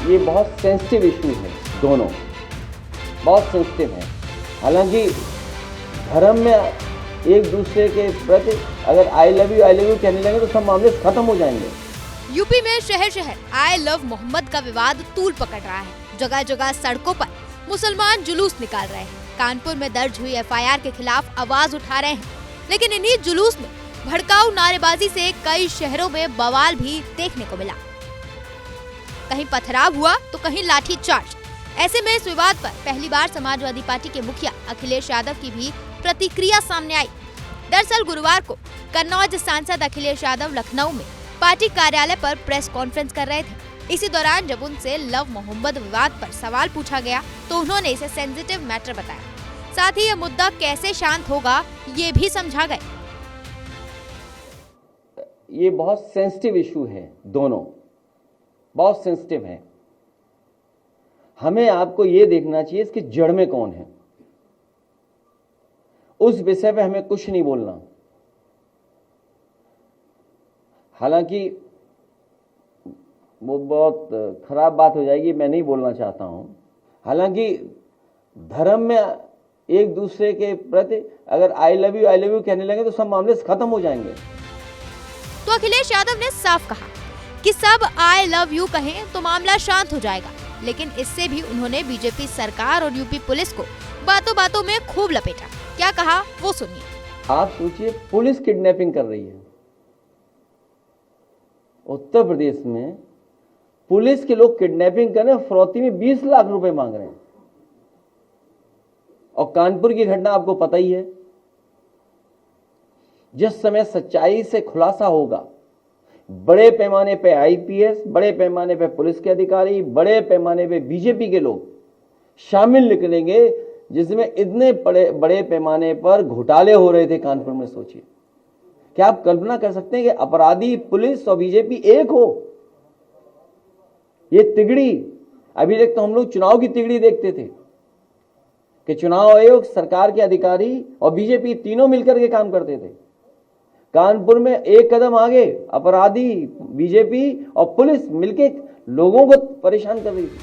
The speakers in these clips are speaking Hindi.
ये बहुत सेंसिटिव इशू है, दोनों बहुत सेंसिटिव हैं। हालांकि धर्म में एक दूसरे के प्रति अगर आई लव यू कहने लगे तो सब मामले खत्म हो जाएंगे। यूपी में शहर शहर आई लव मोहम्मद का विवाद तूल पकड़ रहा है। जगह जगह सड़कों पर मुसलमान जुलूस निकाल रहे हैं। कानपुर में दर्ज हुई एफआईआर के खिलाफ आवाज उठा रहे हैं, लेकिन इन्हीं जुलूस में भड़काऊ नारेबाजी से कई शहरों में बवाल भी देखने को मिला। कहीं पथराव हुआ तो कहीं लाठीचार्ज। ऐसे में इस विवाद पर पहली बार समाजवादी पार्टी के मुखिया अखिलेश यादव की भी प्रतिक्रिया सामने आई। दरअसल गुरुवार को कन्नौज सांसद अखिलेश यादव लखनऊ में पार्टी कार्यालय पर प्रेस कॉन्फ्रेंस कर रहे थे। इसी दौरान जब उनसे लव मोहम्मद विवाद पर सवाल पूछा गया तो उन्होंने इसे सेंसिटिव मैटर बताया। साथ ही ये मुद्दा कैसे शांत होगा ये भी समझा गए। ये बहुत सेंसिटिव इशू है, दोनों बहुत सेंसिटिव है। हमें आपको ये देखना चाहिए इसकी जड़ में कौन है। उस विषय पे हमें कुछ नहीं बोलना। हालांकि वो बहुत खराब बात हो जाएगी, मैं नहीं बोलना चाहता हूं। हालांकि धर्म में एक दूसरे के प्रति अगर आई लव यू कहने लगे तो सब मामले खत्म हो जाएंगे। तो अखिलेश यादव ने साफ कहा कि सब आई लव यू कहें तो मामला शांत हो जाएगा, लेकिन इससे भी उन्होंने बीजेपी सरकार और यूपी पुलिस को बातों बातों में खूब लपेटा। क्या कहा वो सुनिए। आप सोचिए, पुलिस किडनैपिंग कर रही है। उत्तर प्रदेश में पुलिस के लोग किडनैपिंग कर रहे हैं, फरौती में 20 लाख रुपए मांग रहे हैं। और कानपुर की घटना आपको पता ही है। जिस समय सच्चाई से खुलासा होगा, बड़े पैमाने पे आईपीएस, बड़े पैमाने पे पुलिस के अधिकारी, बड़े पैमाने पे बीजेपी के लोग शामिल निकलेंगे, जिसमें इतने बड़े पैमाने पर घोटाले हो रहे थे कानपुर में। सोचिए, क्या आप कल्पना कर सकते हैं कि अपराधी पुलिस और बीजेपी एक हो? ये तिगड़ी, अभी तक तो हम लोग चुनाव की तिगड़ी देखते थे कि चुनाव आयोग, सरकार के अधिकारी और बीजेपी तीनों मिलकर के काम करते थे। कानपुर में एक कदम आगे अपराधी, बीजेपी और पुलिस मिलके लोगों को परेशान कर रही थी।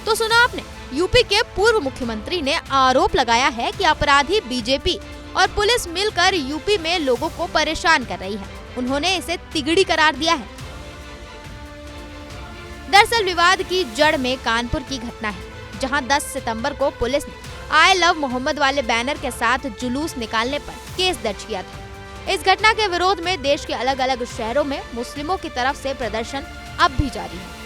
तो सुना आपने, यूपी के पूर्व मुख्यमंत्री ने आरोप लगाया है कि अपराधी बीजेपी और पुलिस मिलकर यूपी में लोगों को परेशान कर रही है। उन्होंने इसे तिगड़ी करार दिया है। दरअसल विवाद की जड़ में कानपुर की घटना है, जहां 10 सितंबर को पुलिस ने आई लव मोहम्मद वाले बैनर के साथ जुलूस निकालने पर केस दर्ज किया था। इस घटना के विरोध में देश के अलग अलग शहरों में मुस्लिमों की तरफ से प्रदर्शन अब भी जारी है।